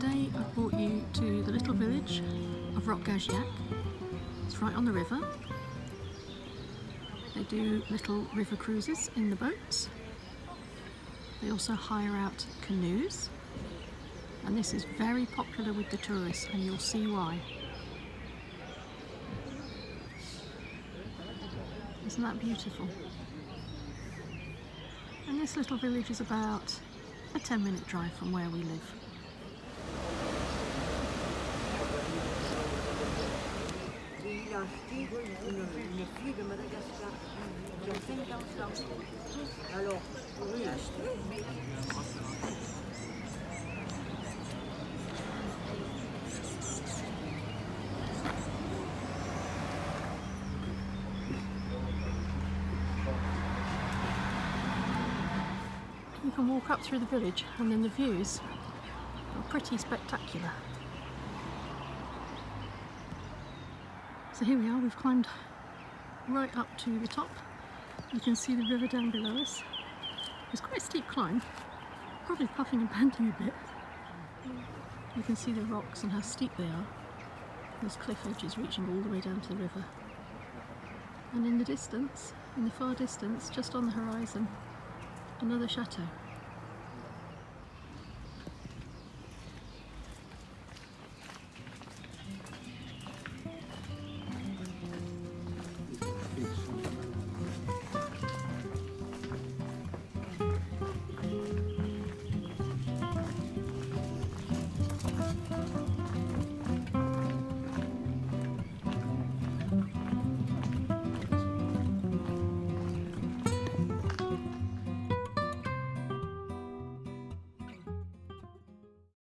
Today I've brought you to the little village of Roque Gageac. It's right on the river. They do little river cruises in the boats. They also hire out canoes, and this is very popular with the tourists, and you'll see why. Isn't that beautiful? And this little village is about a 10-minute drive from where we live. Il a acheté une fille de Madagascar qui a 50 ans. Alors, il a acheté. You can walk up through the village and then the views are pretty spectacular. So here we are, we've climbed right up to the top. You can see the river down below us. It's quite a steep climb, probably puffing and panting a bit. You can see the rocks and how steep they are. There's cliff edges reaching all the way down to the river. And in the distance, in the far distance, just on the horizon, another chateau.